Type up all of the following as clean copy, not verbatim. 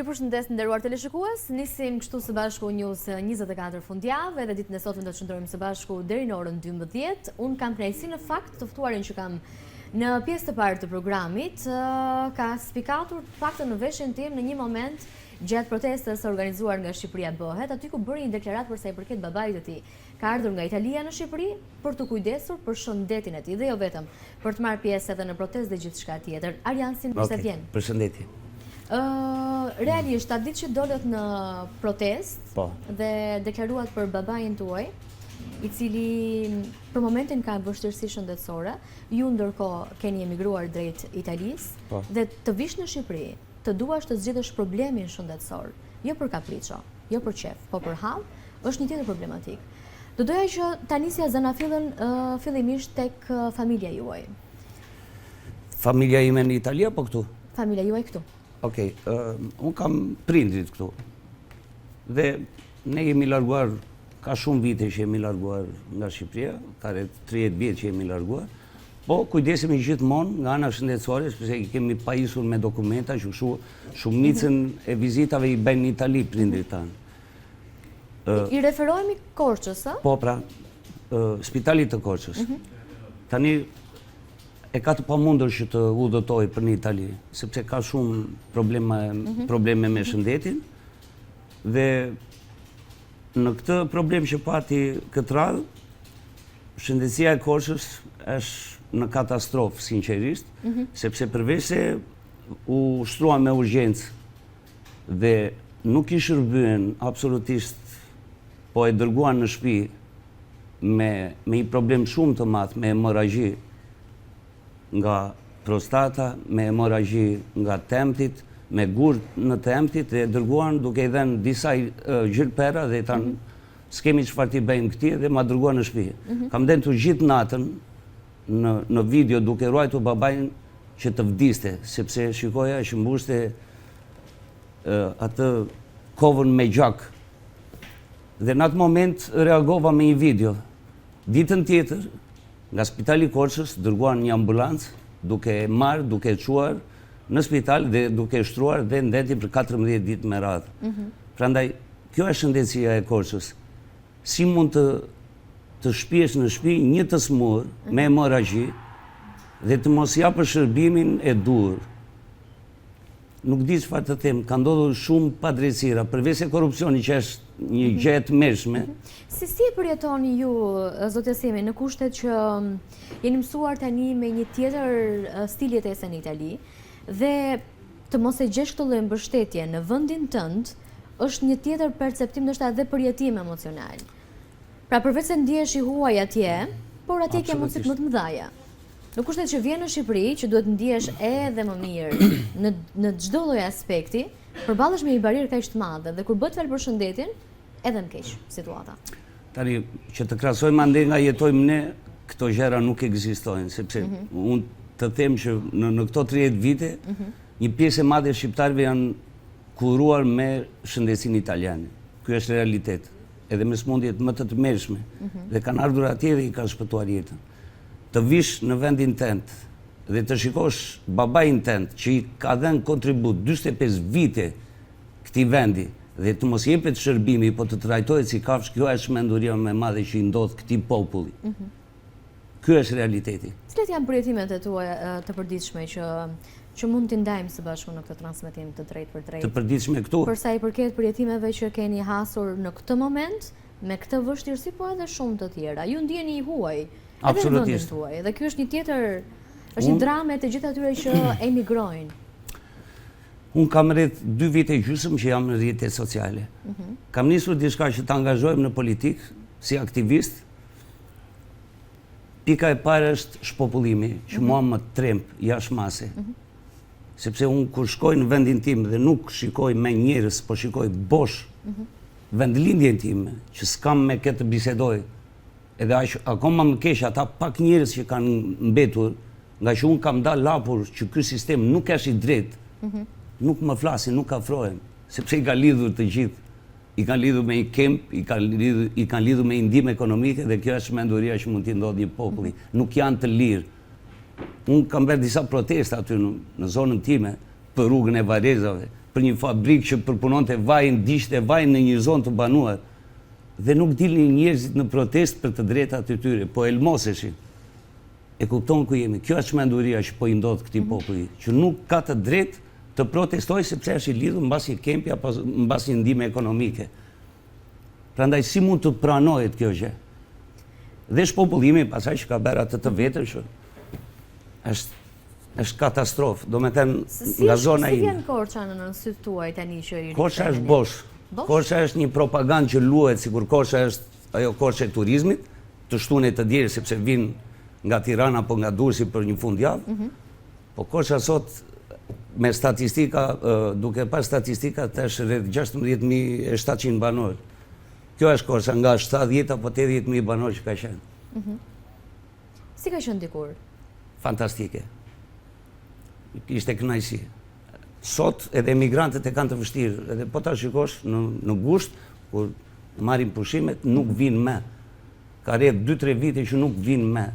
Ju përshëndes nderuar teleshikues, nisim kështu së bashku News 24 fundjavë dhe ditën e sotme do të shndrojmë së bashku deri në orën 12. Unë kam kënaqësinë në fakt të ftuarin që kam në pjesë të parë të programit, ka spikatur faktën në veshin tim në një moment gjatë protestës organizuar nga Shqipëria Bëhet, aty ku bëri një deklaratë për sa i përket babait të tij. Ka ardhur nga Italia në Shqipëri për të kujdesur për shëndetin e tij dhe jo vetëm për të marrë pjesë edhe në protestë dhe gjithçka tjetër. Arjansin, përse vjen? Përshëndetje. Realisht, atë ditë që dolët në protest dhe deklaruat për babain tuaj, i cili për momentin ka vështirësi shëndetësore, ju ndërkohë keni emigruar drejt Italisë dhe të vish në Shqipëri, të duash të zgjidhësh problemin shëndetësor, jo për kapriço, jo për qef, po për hall, është një tjetër problematik. Do doja që ta nisja zanafillën fillimisht tek familja juaj. Familja ime në Itali apo këtu? Familja juaj këtu. Okej, unë kam prindrit këtu. Dhe ne jemi larguar, ka shumë vite që jemi larguar nga Shqipëria, ka 30 vjet që jemi larguar, po kujdesemi gjithmonë nga ana shëndetësore, sepse i kemi pajisur me dokumenta, që shumicën e vizitave i bëjnë në Itali prindrit tanë. I referohemi Korçës, a? Po, pra, spitalit të Korçës. Tani e ka të pamundur që të udhëtoj për në Itali, sepse ka shumë probleme me shëndetin, dhe në këtë problem që pati këtë radhë, shëndetësia e Korçës është në katastrofë, sinqerisht, sepse përveç se u shtrua me urgjencë dhe nuk i shërbyen absolutisht, po e dërguan në shtëpi me një problem shumë të madh, me hemorragji nga prostata, me hemorragji nga temptit, me gurt në temptit, dhe dërguan duke i dhënë disa gjilpera dhe tanë s'kemi çfarë t'i bëjmë këtij dhe ma dërguan në shtëpi. Kam dendur gjithë natën në video duke ruajtur babain që të vdiste, sepse shikoja që mbushte atë kovën me gjak. Dhe në atë moment reagova me një video. Ditën tjetër, nga spitali Korçës dërguan një ambulancë duke marrë, duke çuar në spital dhe duke shtruar dhe ndeti për 14 ditë me radhë. Prandaj, kjo është shëndetësia e Korçës. Si mund të shpihesh në shtëpi një të smur me hemorragji dhe të mos japësh shërbimin e dur. Nuk di çfarë të them, ka ndodhur shumë padrejtësira, përveç se korrupsioni që është një gjë e tmerrshme. Si e përjetoni ju, zotësimi, në kushtet që jeni mësuar tani me një tjetër stil jetese në Itali dhe të mos e gjesh këtë lloj mbështetje në vendin tënd, është një tjetër perceptim, ndoshta edhe përjetim emocional. Pra përveç se ndihesh i huaj atje, por atje ke mundësi më të mëdha. Në kushtet që vjen në Shqipëri, që duhet ndihesh edhe më mirë në çdo lloj aspekti, përballesh me një barierë kaq të madhe dhe kur bëhet fjalë për shëndetin, edhe më keq situata. Tani që të krahasojmë ande nga jetojmë ne, këto gjëra nuk ekzistojnë, sepse unë të them që në këto 30 vite, një pjesë e madhe e shqiptarëve janë kuruar me shëndetësinë italiane. Ky është realitet, edhe me smundjet më të tmerrshme, dhe kanë ardhur atje dhe i kanë shpëtuar jetën. Të vish në vendin tënd dhe të shikosh babain tënd që i ka dhënë kontribut 45 vite këtij vendi dhe të mos jepet shërbimi, po të trajtohet si kafshë, kjo është menduria më e madhe që i ndodh këtij populli. Ky është realiteti. Cilat janë përjetimet e tuaja të përditshme që mund t'i ndajmë së bashku në këtë transmetim të drejtë për drejtë? Të përditshme këtu? Për sa i përket përjetimeve që keni hasur në këtë moment, me këtë vështirësi, po edhe shumë të tjera. Ju ndjeni i huaj. Absolutisht. Dhe kjo është një tjetër, është një dramë të gjithë atyre që emigrojnë. Unë kam rreth 2 vite gjysmë që jam në rrjetet sociale. Kam nisur diçka që të angazhohem në politikë si aktivist. Pika e parë është shpopullimi, që mua më tremb jashmase. Sepse unë kur shkoj në vendin tim dhe nuk shikoj me njerëz, po shikoj bosh vendlindjen time, që s'kam me këtë bisedoj, edhe akoma më keq ata pak njerëz që kanë mbetur, nga që unë kam dalë lapur që ky sistem nuk është i drejtë, nuk më flasin, nuk afrohen, sepse i ka lidhur të gjithë. I kanë lidhur me një kemp, i kanë lidhur me një ndihmë ekonomike dhe kjo është menduria që mund t'i ndodhë një populli. Nuk janë të lirë. Unë kam bërë disa protesta aty në zonën time për rrugën e Varezave për një fabrikë që përpunonte vajin, dishte vajin në një zonë të banuar. Dhe nuk dilnin njerëzit në protest për të drejtat e tyre, po elmoseshin. E kupton ku jemi. Kjo është çmenduria që po i ndodh këtij populli, që nuk ka të drejtë të protestojë sepse është i lidhur mbasi kempi apo mbasi ndihme ekonomike. Prandaj si mund të pranohet kjo gjë? Dhe shpopullimi pasaj që ka bërë atë të vetën që është katastrofë. Do me thënë nga zona ime. Si vjen Korça në sytë tuaj tani që i Korça është bosh. Korça është një propagandë që luhet sikur Korça është ajo Korça e turizmit, të shtunë të djerë sepse vinë nga Tirana apo nga Durrësi për një fundjavë. Po Korça sot me statistika, duke pas statistika, është rreth 16.700 banorë. Kjo është Korça nga 70 apo 80.000 banorë që ka qenë. Si ka qenë dikur? Fantastike. Ishte kënaqësi. Sot edhe emigrantët e kanë të vështirë, edhe po ta shikosh në gusht, kur marrin pushimet, nuk vinë me. Ka rreth 2-3 vite që nuk vinë me,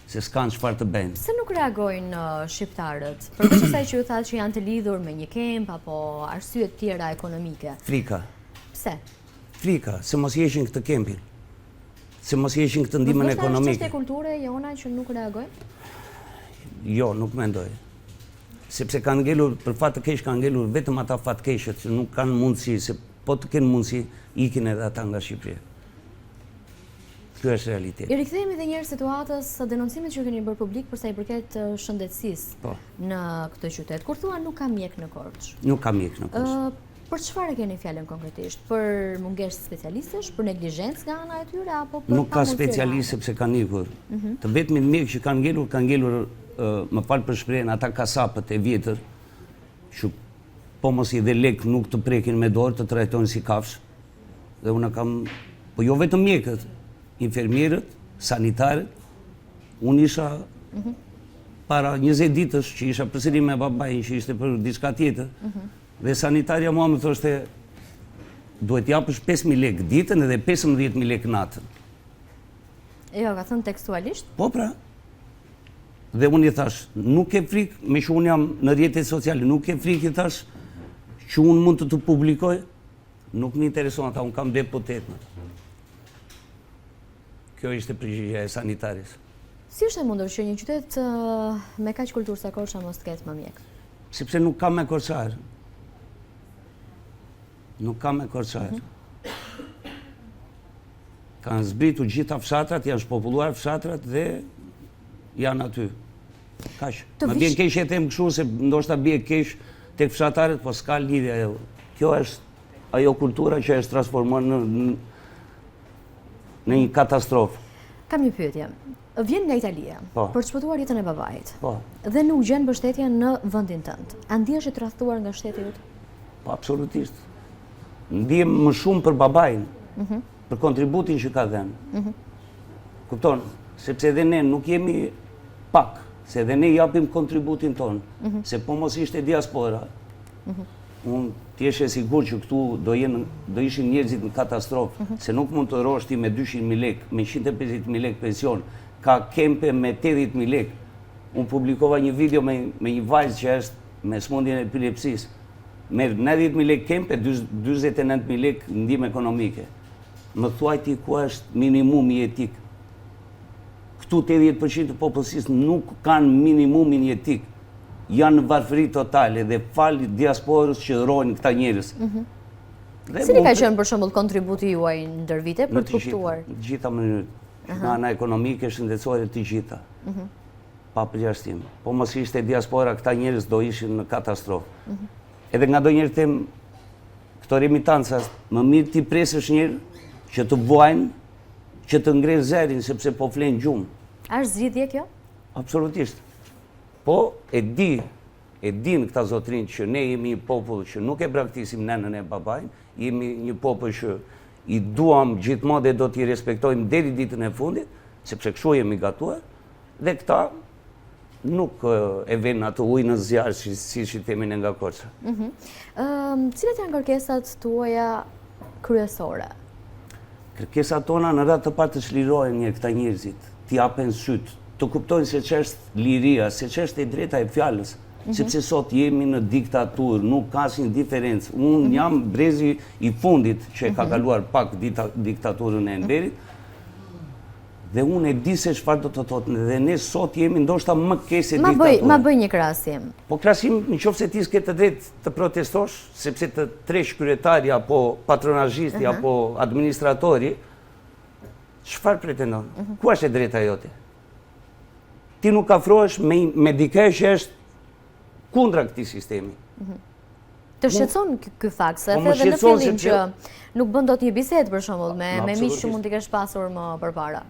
se s'kanë çfarë të bëjnë. Pse nuk reagojnë shqiptarët? Përveç asaj që ju thatë që janë të lidhur me një kemp apo arsye të tjera ekonomike. Frika. Pse? Frika, se mos jeshim këtë kempin. Se mos jeshim këtë ndihmën ekonomike. Është çështje kulture jona që nuk reagojnë? Jo, nuk mendoj. Sepse kanë ngelur, për fat të keq kanë ngelur vetëm ata fatkeqët që nuk kanë mundësi, se po të kenë mundësi, ikin edhe ata nga Shqipëria. Ky është realiteti. I rikthehemi edhe një herë situatës së denoncimit që keni bërë publik për sa i përket shëndetësisë në këtë qytet. Kur thua nuk ka mjek në Korçë. Nuk ka mjek në Korçë. Për çfarë keni fjalën konkretisht? Për mungesë specialistësh, për neglizhencë nga ana e tyre apo për nuk ka specialistë sepse kanë ikur. Të vetmit mjek që kanë ngelur më fal për shprehjen, ata kasapët e vjetër, që po mos i dhe lek nuk të prekin me dorë, të trajtojnë si kafsh. Dhe unë kam, po jo vetëm mjekët, infermierët, sanitarët. Unë isha para 20 ditësh që isha përsëri me babajin që ishte për diçka tjetër. Dhe sanitarja mua më thoshte duhet japësh 5.000 lekë ditën edhe 15.000 lekë natën. Jo, ka thënë tekstualisht? Po pra. Dhe unë i thash, nuk ke frikë, me që unë jam në rrjetet sociale, nuk ke frikë, i thash, që unë mund të publikoj, nuk më intereson ata, unë kam deputetën. Kjo ishte përgjigjja e sanitaris. Si është e mundur që një qytet me kaq kulturë sa Korça mos të ketë më mjek? Sepse nuk kam me korçar. Nuk kam me korçar. Kanë zbritur gjitha fshatrat, janë shpopulluar fshatrat dhe janë aty. Kaq. Më bjen keq e them kështu se ndoshta bie keq tek fshatarët, po s'ka lidhje ajo. Kjo është ajo kultura që është transformuar në një katastrofë. Kam një pyetje. Vjen nga Italia për të shpëtuar jetën e babait. Po. Dhe nuk gjen mbështetje në vendin tënd. A ndihesh i tradhtuar nga shteti yt? Po absolutisht. Ndihem më shumë për babain, për kontributin që ka dhënë. Kupton, sepse edhe ne nuk jemi pak, se edhe ne japim kontributin ton, se po mos ishte diaspora. Unë t'jesh e sigur që këtu do ishin njerëzit në katastrofë, se nuk mund të rosh ti me 200.000 lekë, me 150.000 lekë pension, ka kempe me 80.000 lekë. Unë publikova një video me një vajzë që është me smundjen e epilepsisë. Merë 90.000 lekë kempe, 49.000 lekë ndihmë ekonomike. Më thuaj ti ku është minimumi jetik. Këtu 80% të popullsisë nuk kanë minimumin jetik. Janë në varfëri totale dhe falë diasporës që rojnë këta njerëz. Cili ka qenë për shembull kontributi juaj ndër vite për të kuptuar? Në të gjitha mënyrët. Nga ana ekonomike, shëndetësore, të gjitha. Pa përjashtim. Po mos ishte diaspora, këta njerëz do ishin në katastrofë. Edhe nga do njerë them, këto remitanca, më mirë ti presësh njerë që të vuajnë, që të ngrenë zerin, sepse po flenë gjumë. A është zgjidhje kjo? Absolutisht. Po, e din këta zotrin që ne jemi një popull që nuk e braktisim nënën e babajnë, jemi një popull që i duam gjithmonë dhe do t'i respektojmë deri ditën e fundit, sepse kështu jemi gatuar, dhe këta nuk e vënë atë ujë në zjarë si që themin nga Korça. Cilat janë kërkesat tuaja kryesore? Kërkesat tona në radhë të parë të çlirohen këta njerëzit, t'i japen syt, të kuptojnë se ç'është liria, se ç'është e drejta e fjalës, sepse sot jemi në diktaturë, nuk ka asnjë diferencë. Unë jam brezi i fundit që e ka kaluar pak diktaturën e Enverit, dhe unë e di se çfarë do të thotë, dhe ne sot jemi ndoshta më keq se diktaturë. Ma bëj një krahasim. Po krahasim nëse ti s'ke të drejtë të protestosh, sepse të tresh kryetari apo patronazhisti apo administratori, çfarë pretendon? Ku është e drejta jote? Ti nuk afrohesh me dikë që është kundra këtij sistemi. Të shqetëson ky fakt, se edhe në fillim që nuk bën dot një bisedë për shembull me miq që mund t'i kesh pasur më përpara.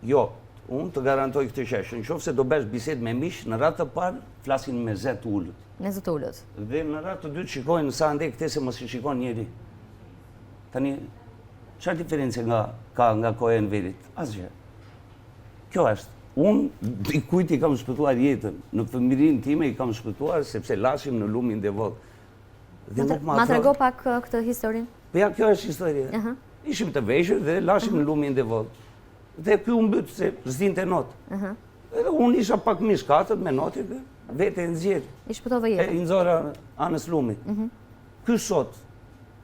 Jo, unë të garantoj këtë qeshë. Nëse do bësh bisedë me miq, në radhë të parë flasin me zë të ulët. Me zë të ulët. Dhe në radhë të dytë shikojnë sa ande këtë se mos i shikon njëri. Tani, çfarë diferencë ka nga koha e Enverit? Asgjë. Kjo është. Unë dikujt i kam shpëtuar jetën. Në fëmijërinë time i kam shpëtuar sepse lashim në lumin Devot. Ma trego pak këtë historinë? Po ja, kjo është historia. Ishim të veshur dhe lashim në lumin Devot. Dhe ky u mbyt se zdinte notë. Dhe unë isha pak mishkatët me notë dhe vete e nxjerr. I shpëtove jetën. E nxora anës lumit. Ky sot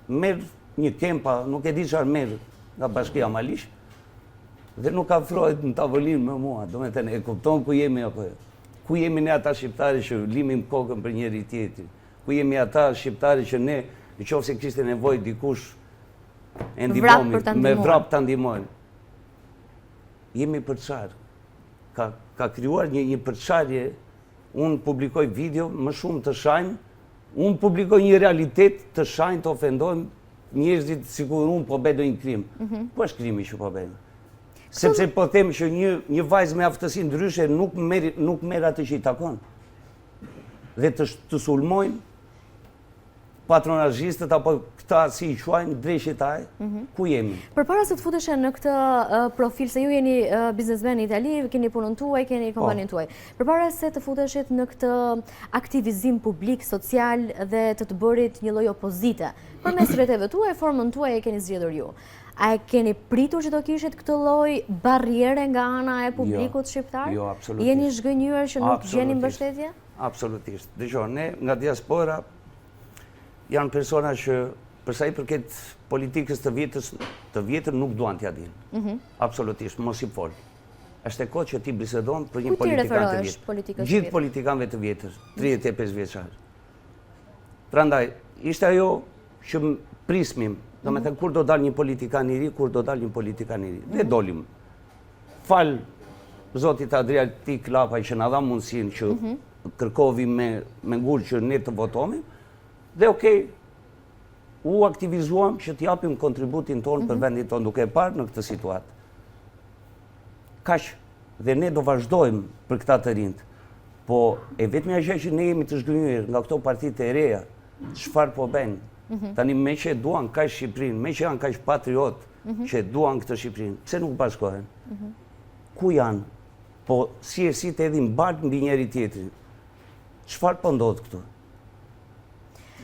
merr një kempa, nuk e di çfarë merr nga Bashkia Malish, dhe nuk afrohet në tavolinë me mua. Domethënë e kupton ku jemi apo jo. Ku jemi ne ata shqiptarë që limim kokën për njëri tjetrin? Ku jemi ata shqiptarë që ne, nëse kishte nevojë dikush e ndihmomi, me vrap ta ndihmojmë? Jemi për çfarë? Ka krijuar një përçarje. Unë publikoj video më shumë të shanjë, unë publikoj një realitet të shanjë, të ofendojmë njerëzit sikur unë po bëj ndonjë krim. Ku është krimi që po bëj? Sepse po them që një vajzë me aftësi ndryshe nuk merr atë që i takon. Dhe të sulmojnë patronazhistët apo këta si i quajnë dreshtaj, ku jemi? Përpara se të futeshe në këtë profil, se ju jeni biznesmen në Itali, keni punën tuaj, keni kompaninë tuaj. Përpara se të futeshit në këtë aktivizim publik, social dhe të bërit një lloj opozite, përmes rrjeteve tuaj, formën tuaj e keni zgjedhur ju. A e keni pritur që do kishit këtë lloj barriere nga ana e publikut shqiptar? Jo, absolutisht. Jeni zhgënjur që nuk gjeni mbështetje? Absolutisht. Dëgjoj, ne nga diaspora janë persona që përsa i përket politikës të vjetër nuk duan t'ja dinë. Absolutisht, mos i fol. Është e kohë që ti bisedon për një politikan të vjetër. Gjithë politikanëve të vjetër, 35 vjeçar. Prandaj, ishte ajo që prismim, domethënë kur do dal një politikan i ri, Dhe dolim. Fal zotit Adriatik Lapaj që na dha mundësinë që kërkovi me ngurë që ne të votomi. Dhe okej, u aktivizuam që t'japim kontributin tonë për vendin tonë, duke e parë në këtë situatë. Kaq, dhe ne do vazhdojmë për këta të rinjt. Po e vetmja gjë që ne jemi të zhgënjur nga këto partitë e reja, çfarë po bëjnë? Tani me që duan kaq Shqipërinë, me që janë kaq patriot që duan këtë Shqipërinë, pse nuk bashkohen? Ku janë? Po si të edhin balë mbi njëri tjetrin. Çfarë po ndodh këtu?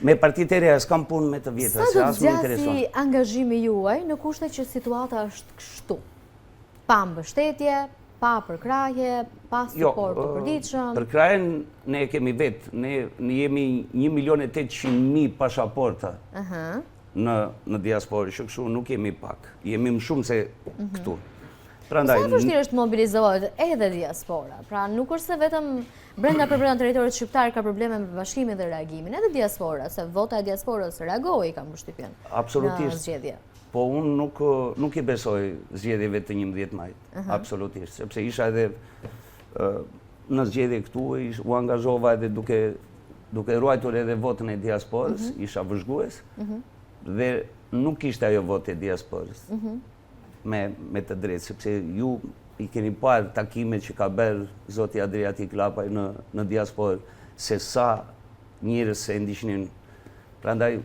Me partitë e reja s'kam punë me të vjetra, se as më intereson. Sa do të zgjasë angazhimi juaj në kushte që situata është kështu? Pa mbështetje, pa përkrahje, pa suport të përditshëm? Përkrahjen ne e kemi vetë. Ne jemi 1.800.000 pasaporta në diasporë, që kështu nuk jemi pak. Jemi më shumë se këtu. Sa vështirë është mobilizohet edhe diaspora? Pra nuk është se vetëm brenda territorit shqiptar ka probleme me bashkimin dhe reagimin, edhe diaspora, se vota e diasporës reagoi, kam përshtypjen. Absolutisht. Po unë nuk i besoj zgjedhjeve të 11 majit. Absolutisht. Sepse isha edhe në zgjedhje këtu, u angazhova edhe duke ruajtur edhe votën e diasporës, isha vëzhgues, dhe nuk ishte ajo votë e diasporës. Me të drejtë, sepse ju i keni parë takimet që ka bërë zoti Adriatik Lapaj në diasporë, se sa njerëz se ndiqnin. Prandaj,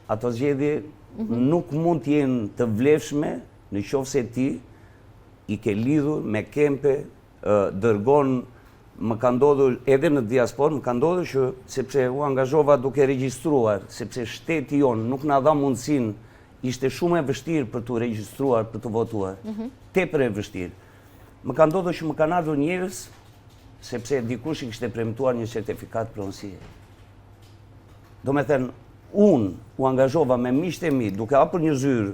ato zgjedhje nuk mund të jenë të vlefshme nëse ti i ke lidhur me kempe, dërgon. Më ka ndodhur edhe në diasporë, më ka ndodhur që sepse u angazhova duke regjistruar, sepse shteti jon nuk na dha mundësinë. Ishte shumë e vështirë për të regjistruar, për të votuar. Tepër e vështirë. Më ka ndodhur që më kanë ardhur njerëz sepse dikush i kishte premtuar një certifikat pronësie. Do me thënë, unë u angazhova me miqtë e mi duke hapur një zyrë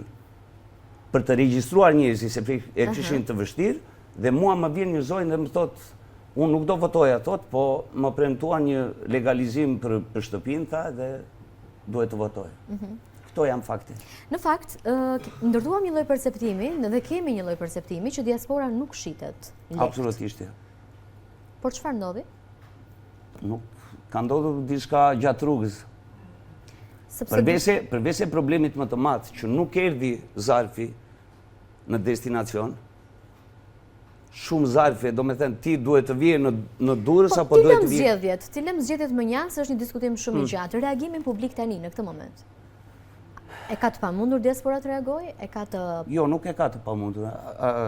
për të regjistruar njerëzit sepse e kishin të vështirë, dhe mua më vjen një zonjë dhe më thotë, unë nuk do votoja, po më premtuan një legalizim për shtëpinë, tha, dhe duhet të votoj. Këto janë fakte. Në fakt, ndërtuam një lloj perceptimi dhe kemi një lloj perceptimi që diaspora nuk shitet lehtë. Absolutisht. Por çfarë ndodhi? Nuk ka ndodhur diçka gjatë rrugës. Përveç problemit më të madh që nuk erdhi zarfi në destinacion, shumë zarfe, do me thënë ti duhet të vje në Durrës apo duhet të vje... Ti lëm zgjedhjet më njanë, është një diskutim shumë i gjatë. Reagimin publik tani në këtë moment. E ka të pamundur diaspora të reagojë? E ka të... Jo, nuk e ka të pamundur.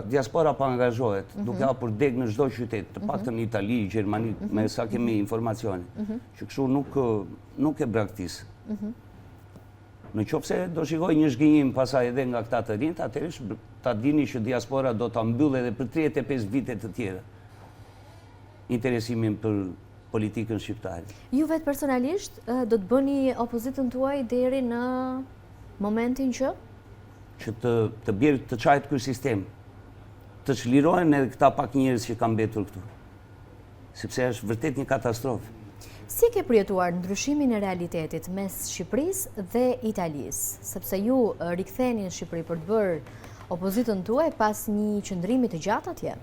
Diaspora pa angazhohet, duke hapur deg në çdo qytet, të paktën në Itali, Gjermani, me sa kemi informacione. Që kështu nuk e braktis. Në qofse do shikoj një zhgënjim pasaj edhe nga këta të rinjt, atëherë ta dini që diaspora do ta mbyllë edhe për 35 vite të tjera interesimin për politikën shqiptare. Ju vetë personalisht do të bëni opozitën tuaj deri në momentin që? Që të bjerë të çajt ky sistem, të çlirohen edhe këta pak njerëz që kanë mbetur këtu. Sepse është vërtet një katastrofë. Si ke përjetuar ndryshimin e realitetit mes Shqipërisë dhe Italisë, sepse ju riktheni në Shqipëri për të bërë opozitën tuaj pas një qëndrimi të gjatë atje?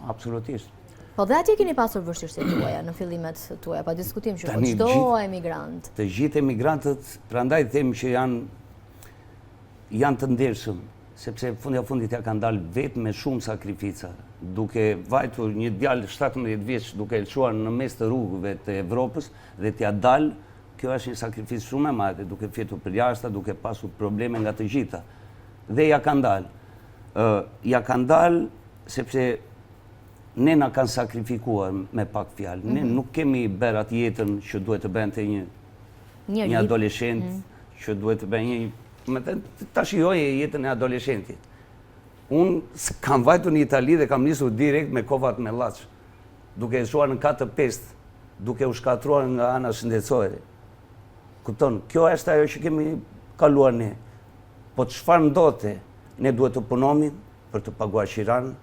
Absolutisht. Po dhe atje keni pasur vështirësitë tuaja në fillimet tuaja, pa diskutim që çdo emigrant. Të gjithë emigrantët, prandaj them që janë të ndershëm, sepse fundit ja kanë dalë vetë me shumë sakrifica, duke vajtur një djalë 17 vjeç duke lëshuar në mes të rrugëve të Evropës dhe t'ja dalë, kjo është një sakrificë shumë e madhe, duke fjetur për jashta, duke pasur probleme nga të gjitha. Dhe ja kanë dalë. Ja kanë dalë sepse ne na kanë sakrifikuar me pak fjalë. Ne nuk kemi bërë atë jetën që duhet të bënte një adoleshent, që duhet të bëjë ta shijoj jetën e adoleshentit. Unë kam vajtur në Itali dhe kam nisur direkt me kovat me llaç, duke lëshuar në 4-5, duke u shkatruar nga ana shëndetësore. Kupton, kjo është ajo që kemi kaluar ne. Po çfarë ndodhte? Ne duhet të punonin për të paguar qiran,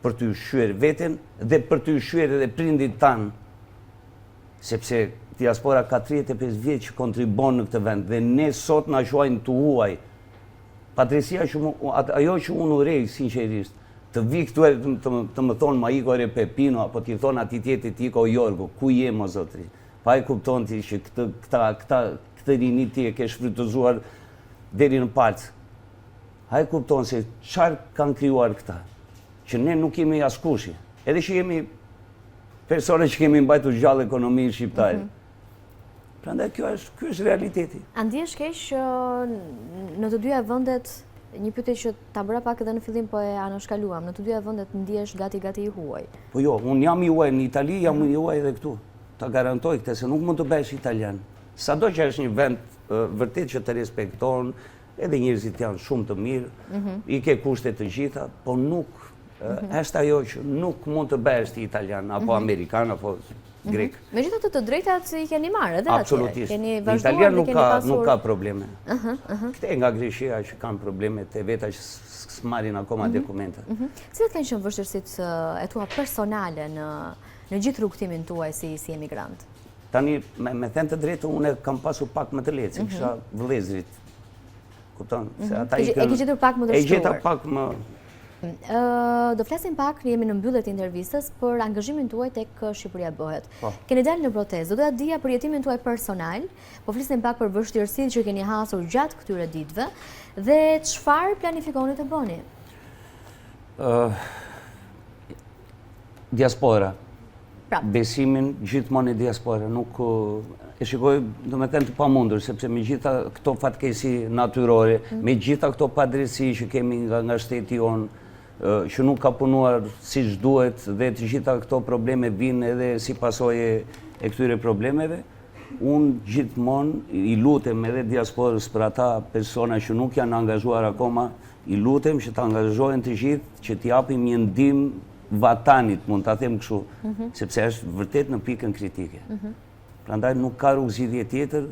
për të ushqyer veten dhe për të ushqyer edhe prindit tan. Sepse diaspora ka 35 vjet që kontribon në këtë vend dhe ne sot na quajnë të huaj. Padresia ajo që unë urej sinqerisht, të vi këtu të më thonë ma iko re Pepino, apo t'i thonë ati tjetit iko Jorgo, ku je mo zotri? Pa e kupton ti që këtë rini ti e ke shfrytëzuar deri në palcë. Ha e kupton se qarë kanë krijuar këta, që ne nuk jemi askushi, edhe që jemi persone që kemi mbajtur gjallë ekonominë shqiptare. Prandaj kjo është realiteti. A ndihesh keq që në të dyja vendet, një pyetje që ta bëra pak edhe në fillim po e anashkaluam, në të dyja vendet ndihesh gati i huaj? Po jo, unë jam i huaj në Itali, jam i huaj edhe këtu. Ta garantoj këtë se nuk mund të bëhesh italian. Sado që është një vend vërtet që të respekton, edhe njerëzit janë shumë të mirë, i ke kushte të gjitha, po nuk është ajo që nuk mund të bëhesh ti italian apo amerikan apo grek. Megjithatë të drejtat i keni marrë edhe atje. Absolutisht. Keni Në vazhduar Italia dhe keni pasur... nuk ka probleme. Këte nga Greqia që kanë probleme të veta që s'marrin akoma dokumenta. Cilat kanë qenë vështirësitë e tua personale në gjithë rrugtimin tuaj si emigrant? Tani, me thënë të drejtë, unë kam pasur pak më të lehtë, se kisha vëllezrit. Kupton? E ke gjetur pak më të shtuar? E gjeta pak më... Do flasim pak, jemi në mbyllje të intervistës, për angazhimin tuaj tek Shqipëria bëhet. Keni dalë në protestë, do doja dija për jetimin tuaj personal, po flisim pak për vështirësitë që keni hasur gjatë këtyre ditëve dhe çfarë planifikoni të bëni? Diaspora. Besimin gjithmonë e diaspora, nuk e shikoj, do me thënë të pamundur, sepse me gjitha këto fatkesi natyrore, me gjitha këto padrejtësi që kemi nga shteti jonë, që nuk ka punuar siç duhet dhe të gjitha këto probleme vinë edhe si pasojë e këtyre problemeve, unë gjithmonë i lutem edhe diasporës për ata persona që nuk janë angazhuar akoma, i lutem që të angazhohen të gjithë, që t'i japim një ndihmë vatanit, mund ta them kështu, sepse është vërtet në pikën kritike. Prandaj nuk ka rrugë zgjidhje tjetër,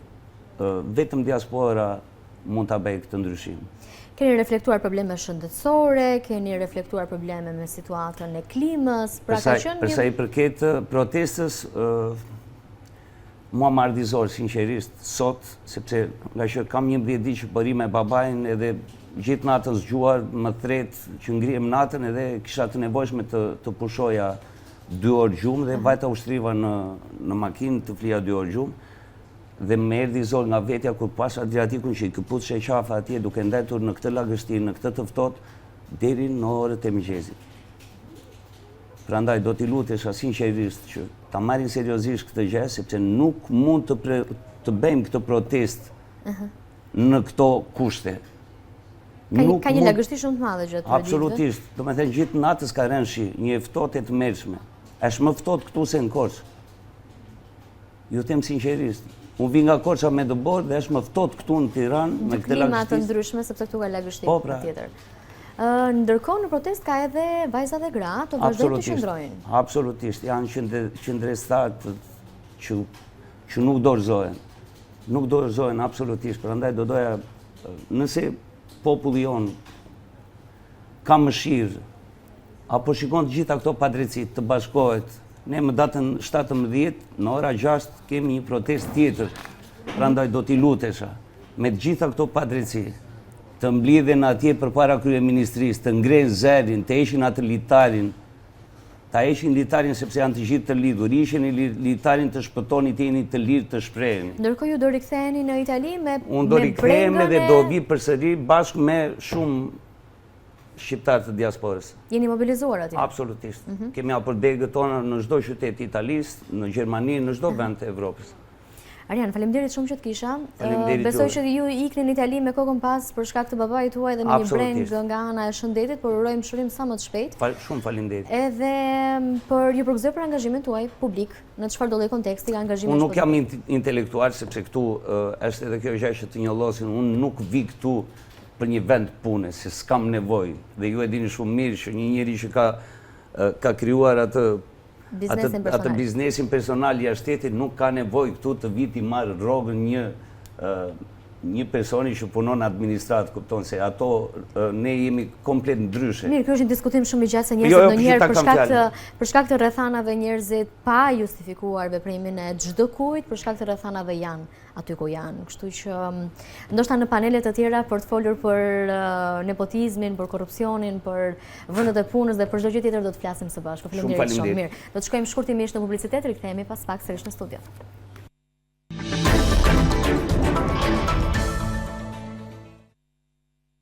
vetëm diaspora mund ta bëjë këtë ndryshim. Keni reflektuar probleme shëndetësore, keni reflektuar probleme me situatën e klimës, pra ka qenë Për sa i përket protestës, mua më ardhizor sinqerisht sot, sepse nga që kam 11 ditë që bëri me babajin edhe gjithë natën zgjuar, më thret që ngrihem natën edhe kisha të nevojshme të pushoja 2 orë gjumë dhe vajta ushtriva në makinë të flija 2 orë gjumë dhe më erdhi zor nga vetja kur pas Adriatikun që i këputshe qafa atje duke ndetur në këtë lagështin, në këtë të ftohtë deri në orët e mëngjesit. Prandaj do t'i lutesha sinqerisht që ta marrin seriozisht këtë gjë, sepse nuk mund të bëjmë këtë protestë në këto kushte. Ka një lagështi shumë të madhe gjatë ditëve. Absolutisht. Do të thënë gjithë natës ka rënë shi, një ftohtë e tmerrshme. Është më ftohtë këtu se në Korçë. Ju them sinqerisht. Unë vi nga Korça me dëbor dhe është më ftohtë këtu në Tiranë me këtë klima të lagështi. ndryshme sepse këtu ka lagështi Po, pra. tjetër. Ndërkohë në protest ka edhe vajza dhe gra, të vazhdojnë të qëndrojnë. Absolutisht, janë qëndrestarë që nuk dorëzohen. Nuk dorëzohen absolutisht, prandaj do doja, nëse populli jonë ka mëshirë, apo shikon të gjitha këto padrejtësi të bashkohet, ne më datën 17, në ora 6 kemi një protest tjetër, prandaj do t'i lutesha, me të gjitha këto padrejtësi, të mblidhen atje përpara kryeministrisë, të ngrenë zërin, të heqin atë litarin, ta heqin litarin sepse janë të gjithë të lidhur, ishin litarin të shpëtonit e jeni të lirë të shpreheni. Ndërkohë ju do riktheheni në Itali me Unë do rikthehem dhe do vi përsëri bashkë me shumë shqiptarë të diasporës. Jeni mobilizuar aty? Absolutisht. Kemi hapur degët tona në çdo qytet italisë, në Gjermani, në çdo vend të Evropës. Arjan, faleminderit shumë që të kisha. Faleminderit Besoj juve. që ju ikni në Itali me kokën pas për shkak të babait tuaj dhe me një breng nga ana e shëndetit, por urojmë shërim sa më të shpejt. Shumë faleminderit. Edhe ju përgëzoj për angazhimin tuaj publik, në çfarë do lloj konteksti angazhimi. Unë nuk jam intelektual sepse këtu është edhe kjo gjë që të njollosin. Unë nuk vi këtu për një vend pune, se s'kam nevojë. Dhe ju e dini shumë mirë që një njeri që ka krijuar atë biznesin personal jashtë shtetit nuk ka nevojë këtu të viti marrë rrogën një personi që punon në administratë, kupton se ato ne jemi komplet ndryshe. Mirë, kjo është një diskutim shumë i gjatë se njerëzit ndonjëherë për shkak të rrethanave njerëzit pa justifikuar veprimin e çdo kujt, për shkak të rrethanave janë aty ku janë. Kështu që ndoshta në panelet të tjera për të folur për nepotizmin, për korrupsionin, për vendet e punës dhe për çdo gjë tjetër do të flasim së bashku. Faleminderit shumë. Mirë. Do të shkojmë shkurtimisht në publicitet, rikthehemi pas pak sërish në studio.